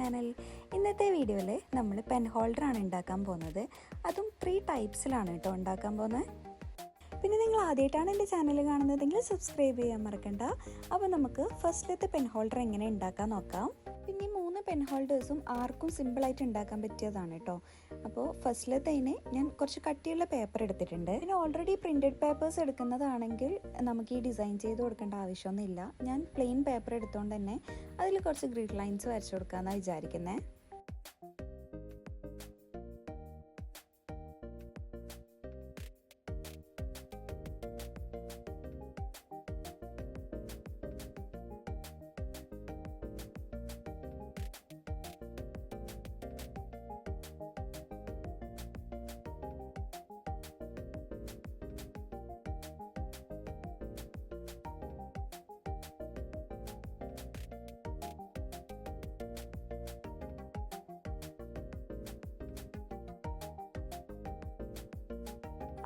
Channel. ഇന്നത്തെ വീഡിയോയിൽ നമ്മൾ പെൻ ഹോൾഡറാണ് ഉണ്ടാക്കാൻ പോകുന്നത്. അതും 3 ടൈപ്സിലാണ് കേട്ടോ ഉണ്ടാക്കാൻ പോകുന്നത്. പിന്നെ നിങ്ങൾ ആദ്യമായിട്ടാണ് എൻ്റെ ചാനൽ കാണുന്നതെങ്കിൽ സബ്സ്ക്രൈബ് ചെയ്യാൻ മറക്കണ്ട. അപ്പോൾ നമുക്ക് ഫസ്റ്റിലത്തെ പെൻ ഹോൾഡർ എങ്ങനെ ഉണ്ടാക്കാൻ നോക്കാം. പിന്നെ ഈ 3 പെൻ ഹോൾഡേഴ്സും ആർക്കും സിമ്പിളായിട്ട് ഉണ്ടാക്കാൻ പറ്റിയതാണ് കേട്ടോ. അപ്പോൾ ഫസ്റ്റിലത്തേന് ഞാൻ കുറച്ച് കട്ടിയുള്ള പേപ്പർ എടുത്തിട്ടുണ്ട്. പിന്നെ ഓൾറെഡി പ്രിൻറ്റഡ് പേപ്പേഴ്സ് എടുക്കുന്നതാണെങ്കിൽ നമുക്ക് ഈ ഡിസൈൻ ചെയ്ത് കൊടുക്കേണ്ട ആവശ്യമൊന്നുമില്ല. ഞാൻ പ്ലെയിൻ പേപ്പർ എടുത്തുകൊണ്ട് തന്നെ അതിൽ കുറച്ച് ഗ്രിഡ് ലൈൻസ് വരച്ചു കൊടുക്കാമെന്നാണ് വിചാരിക്കുന്നത്.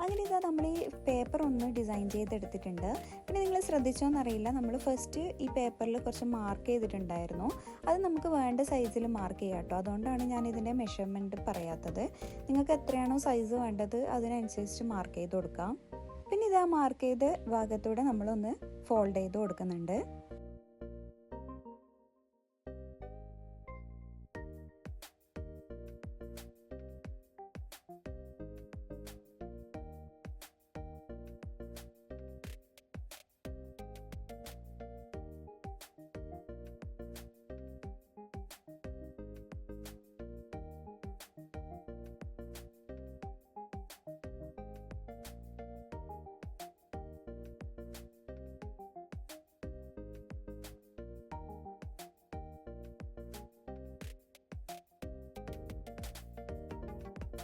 അങ്ങനെ ഇതാ നമ്മൾ ഈ പേപ്പർ ഒന്ന് ഡിസൈൻ ചെയ്തെടുത്തിട്ടുണ്ട്. പിന്നെ നിങ്ങൾ ശ്രദ്ധിച്ചോന്നറിയില്ല, നമ്മൾ ഫസ്റ്റ് ഈ പേപ്പറിൽ കുറച്ച് മാർക്ക് ചെയ്തിട്ടുണ്ടായിരുന്നു. അത് നമുക്ക് വേണ്ട സൈസിൽ മാർക്ക് ചെയ്യാം കേട്ടോ. അതുകൊണ്ടാണ് ഞാൻ ഇതിൻ്റെ മെഷർമെൻറ്റ് പറയാത്തത്. നിങ്ങൾക്ക് എത്രയാണോ സൈസ് വേണ്ടത് അതിനനുസരിച്ച് മാർക്ക് ചെയ്ത് കൊടുക്കാം. പിന്നെ ഇതാ മാർക്ക് ചെയ്ത ഭാഗത്തൂടെ നമ്മളൊന്ന് ഫോൾഡ് ചെയ്ത് കൊടുക്കുന്നുണ്ട്.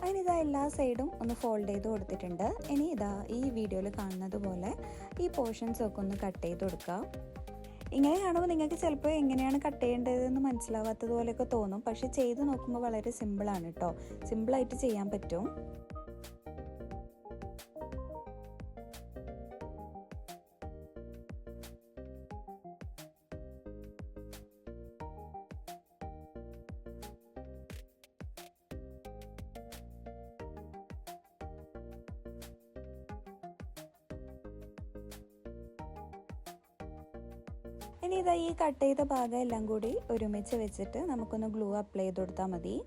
അതിന് ഇതാ എല്ലാ സൈഡും ഒന്ന് ഫോൾഡ് ചെയ്ത് കൊടുത്തിട്ടുണ്ട്. ഇനി ഇതാ ഈ വീഡിയോയിൽ കാണുന്നത് പോലെ ഈ പോർഷൻസ് ഒക്കെ ഒന്ന് കട്ട് ചെയ്ത് കൊടുക്കാം. ഇങ്ങനെ കാണുമ്പോൾ നിങ്ങൾക്ക് ചിലപ്പോൾ എങ്ങനെയാണ് കട്ട് ചെയ്യേണ്ടതെന്ന് മനസ്സിലാവാത്തതുപോലെയൊക്കെ തോന്നും. പക്ഷെ ചെയ്ത് നോക്കുമ്പോൾ വളരെ സിമ്പിളാണ് കേട്ടോ. സിമ്പിളായിട്ട് ചെയ്യാൻ പറ്റും. ഇനി ഇതാ ഈ കട്ട് ചെയ്ത ഭാഗം എല്ലാം കൂടി ഒരുമിച്ച് വെച്ചിട്ട് നമുക്കൊന്ന് ഗ്ലൂ അപ്ലൈ ചെയ്ത് കൊടുത്താൽ മതി.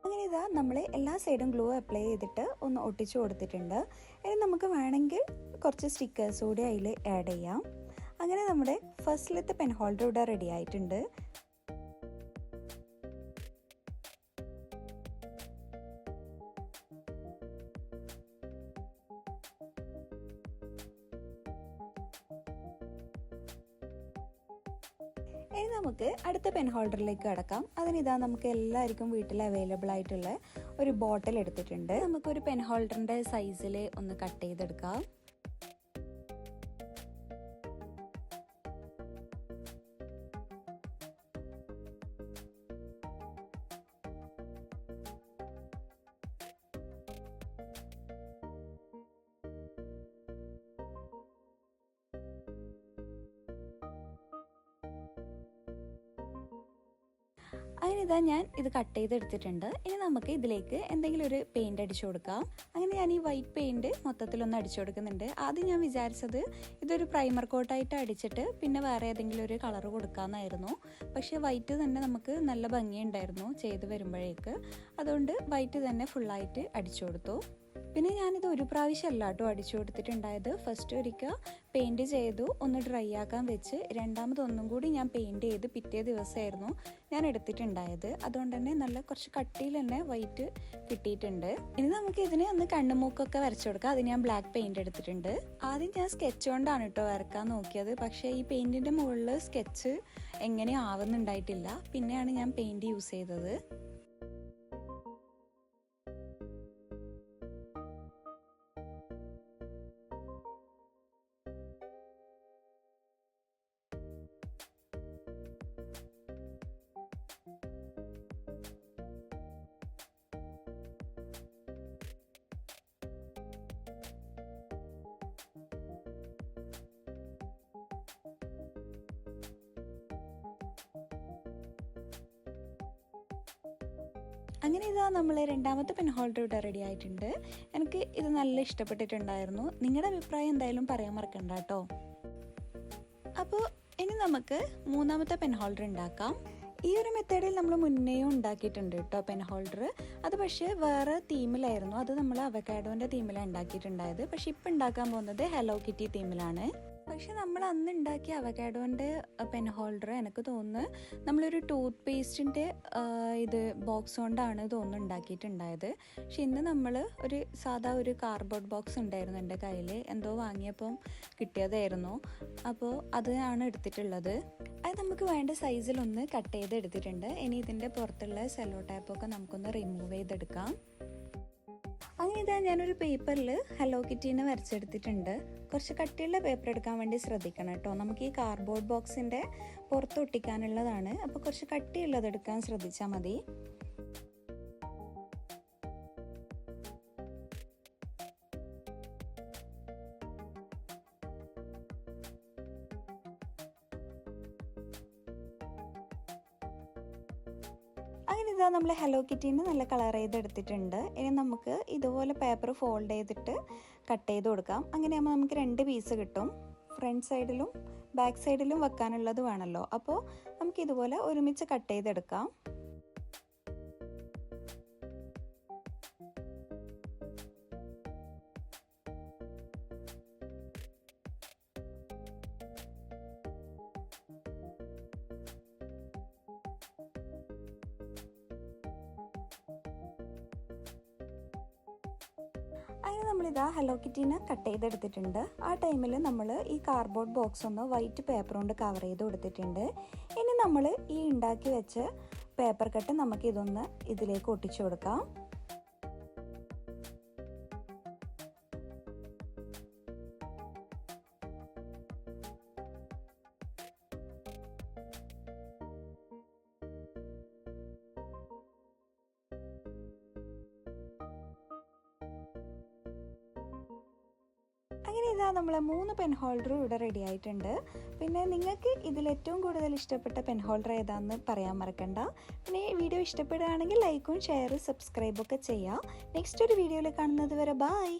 അങ്ങനെ ഇതാ നമ്മൾ എല്ലാ സൈഡും ഗ്ലൂ അപ്ലൈ ചെയ്തിട്ട് ഒന്ന് ഒട്ടിച്ചു കൊടുത്തിട്ടുണ്ട്. ഇനി നമുക്ക് വേണമെങ്കിൽ കുറച്ച് സ്റ്റിക്കേഴ്സ് കൂടി അതിൽ ആഡ് ചെയ്യാം. അങ്ങനെ നമ്മുടെ ഫസ്റ്റിലത്തെ പെൻ ഹോൾഡർ ഇവിടെ റെഡി ആയിട്ടുണ്ട്. ഇനി നമുക്ക് അടുത്ത പെൻ ഹോൾഡറിലേക്ക് കടക്കാം. അതിനിതാ നമുക്ക് എല്ലാവർക്കും വീട്ടിൽ അവൈലബിൾ ആയിട്ടുള്ള ഒരു ബോട്ടിൽ എടുത്തിട്ടുണ്ട്. നമുക്കൊരു പെൻ ഹോൾഡറിൻ്റെ സൈസിൽ ഒന്ന് കട്ട് ചെയ്തെടുക്കാം. അങ്ങനെ ഇതാ ഞാൻ ഇത് കട്ട് ചെയ്തെടുത്തിട്ടുണ്ട്. ഇനി നമുക്ക് ഇതിലേക്ക് എന്തെങ്കിലും ഒരു പെയിൻറ് അടിച്ചു കൊടുക്കാം. അങ്ങനെ ഞാൻ ഈ വൈറ്റ് പെയിൻറ് മൊത്തത്തിലൊന്ന് അടിച്ചു കൊടുക്കുന്നുണ്ട്. ആദ്യം ഞാൻ വിചാരിച്ചത് ഇതൊരു പ്രൈമർ കോട്ടായിട്ട് അടിച്ചിട്ട് പിന്നെ വേറെ ഏതെങ്കിലും ഒരു കളർ കൊടുക്കാമെന്നായിരുന്നു. പക്ഷേ വൈറ്റ് തന്നെ നമുക്ക് നല്ല ഭംഗിയുണ്ടായിരുന്നു ചെയ്ത് വരുമ്പോഴേക്ക്. അതുകൊണ്ട് വൈറ്റ് തന്നെ ഫുള്ളായിട്ട് അടിച്ചു കൊടുത്തു. പിന്നെ ഞാനിത് ഒരു പ്രാവശ്യമല്ല കേട്ടോ അടിച്ചു കൊടുത്തിട്ടുണ്ടായത്. ഫസ്റ്റ് ഒരിക്കൽ പെയിൻറ് ചെയ്തു ഒന്ന് ഡ്രൈ ആക്കാൻ വെച്ച്, രണ്ടാമതൊന്നും കൂടി ഞാൻ പെയിൻറ് ചെയ്ത് പിറ്റേ ദിവസമായിരുന്നു ഞാൻ എടുത്തിട്ടുണ്ടായത്. അതുകൊണ്ട് തന്നെ നല്ല കുറച്ച് കട്ടിയിൽ തന്നെ വൈറ്റ് കിട്ടിയിട്ടുണ്ട്. ഇനി നമുക്ക് ഇതിന് ഒന്ന് കണ്ണുമൂക്കൊക്കെ വരച്ചു കൊടുക്കാം. അതിന് ഞാൻ ബ്ലാക്ക് പെയിൻറ് എടുത്തിട്ടുണ്ട്. ആദ്യം ഞാൻ സ്കെച്ച് കൊണ്ടാണ് കേട്ടോ വരക്കാൻ നോക്കിയത്. പക്ഷേ ഈ പെയിൻറ്റിൻ്റെ മുകളിൽ സ്കെച്ച് എങ്ങനെ ആവുന്നുണ്ടായിട്ടില്ല. പിന്നെയാണ് ഞാൻ പെയിൻറ് യൂസ് ചെയ്തത്. അങ്ങനെ ഇതാ നമ്മൾ രണ്ടാമത്തെ പെൻ ഹോൾഡർ ഇവിടെ റെഡി ആയിട്ടുണ്ട്. എനിക്ക് ഇത് നല്ല ഇഷ്ടപ്പെട്ടിട്ടുണ്ടായിരുന്നു. നിങ്ങളുടെ അഭിപ്രായം എന്തായാലും പറയാൻ മറക്കണ്ട കേട്ടോ. അപ്പോൾ ഇനി നമുക്ക് മൂന്നാമത്തെ പെൻ ഹോൾഡർ ഉണ്ടാക്കാം. ഈ ഒരു മെത്തേഡിൽ നമ്മൾ മുന്നേയും ഉണ്ടാക്കിയിട്ടുണ്ട് കേട്ടോ പെൻ ഹോൾഡർ. അത് പക്ഷേ വേറെ തീമിലായിരുന്നു. അത് നമ്മൾ അവക്കാഡോൻ്റെ തീമിലാണ് ഉണ്ടാക്കിയിട്ടുണ്ടായത്. പക്ഷെ ഇപ്പം ഉണ്ടാക്കാൻ പോകുന്നത് ഹലോ കിറ്റി തീമിലാണ്. പക്ഷെ നമ്മൾ അന്ന് ഉണ്ടാക്കിയ അവക്കാഡോൻ്റെ പെൻ ഹോൾഡർ എനിക്ക് തോന്നുന്നു നമ്മളൊരു ടൂത്ത് പേസ്റ്റിൻ്റെ ഇത് ബോക്സ് കൊണ്ടാണ് തോന്നുന്നു ഉണ്ടാക്കിയിട്ടുണ്ടായത്. പക്ഷെ ഇന്ന് നമ്മൾ ഒരു സാധാ ഒരു കാർഡ്ബോർഡ് ബോക്സ് ഉണ്ടായിരുന്നു എൻ്റെ കയ്യിൽ, എന്തോ വാങ്ങിയപ്പം കിട്ടിയതായിരുന്നു. അപ്പോൾ അതാണ് എടുത്തിട്ടുള്ളത്. അത് നമുക്ക് വേണ്ട സൈസിലൊന്ന് കട്ട് ചെയ്ത് എടുത്തിട്ടുണ്ട്. ഇനി ഇതിൻ്റെ പുറത്തുള്ള സെല്ലോ ടാപ്പൊക്കെ നമുക്കൊന്ന് റിമൂവ് ചെയ്തെടുക്കാം. അങ്ങനെ ഇതാ ഞാനൊരു പേപ്പറിൽ ഹലോ കിറ്റീനെ വരച്ചെടുത്തിട്ടുണ്ട്. കുറച്ച് കട്ടിയുള്ള പേപ്പർ എടുക്കാൻ വേണ്ടി ശ്രദ്ധിക്കണം കേട്ടോ. നമുക്ക് ഈ കാർഡ്ബോർഡ് ബോക്സിൻ്റെ പുറത്ത് ഒട്ടിക്കാനുള്ളതാണ്. അപ്പോൾ കുറച്ച് കട്ടിയുള്ളത് എടുക്കാൻ ശ്രദ്ധിച്ചാൽ മതി. അങ്ങനെ ഇതാ നമ്മൾ ഹലോ കിറ്റീനെ നല്ല കളർ ചെയ്തെടുത്തിട്ടുണ്ട്. ഇനി നമുക്ക് ഇതുപോലെ പേപ്പർ ഫോൾഡ് ചെയ്തിട്ട് കട്ട് ചെയ്ത് കൊടുക്കാം. അങ്ങനെയാകുമ്പോൾ നമുക്ക് 2 പീസ് കിട്ടും. ഫ്രണ്ട് സൈഡിലും ബാക്ക് സൈഡിലും വെക്കാനുള്ളത് വേണമല്ലോ. അപ്പോൾ നമുക്ക് ഇതുപോലെ ഒരുമിച്ച് കട്ട് ചെയ്തെടുക്കാം. അതിന് നമ്മളിതാ ഹലോ കിറ്റീനെ കട്ട് ചെയ്തെടുത്തിട്ടുണ്ട്. ആ ടൈമിൽ നമ്മൾ ഈ കാർഡ്ബോർഡ് ബോക്സ് ഒന്ന് വൈറ്റ് പേപ്പർ കൊണ്ട് കവർ ചെയ്ത് കൊടുത്തിട്ടുണ്ട്. ഇനി നമ്മൾ ഈ ഉണ്ടാക്കി വെച്ച പേപ്പർ കട്ട് നമുക്കിതൊന്ന് ഇതിലേക്ക് ഒട്ടിച്ചു കൊടുക്കാം. അങ്ങനെ ഇതാ നമ്മളെ 3 പെൻ ഹോൾഡറും ഇവിടെ റെഡി ആയിട്ടുണ്ട്. പിന്നെ നിങ്ങൾക്ക് ഇതിൽ ഏറ്റവും കൂടുതൽ ഇഷ്ടപ്പെട്ട പെൻ ഹോൾഡർ ഏതാണെന്ന് പറയാൻ മറക്കണ്ട. പിന്നെ ഈ വീഡിയോ ഇഷ്ടപ്പെടുകയാണെങ്കിൽ ലൈക്കും ഷെയറും സബ്സ്ക്രൈബൊക്കെ ചെയ്യാം. നെക്സ്റ്റ് ഒരു വീഡിയോയിൽ കാണുന്നത് വരെ ബൈ.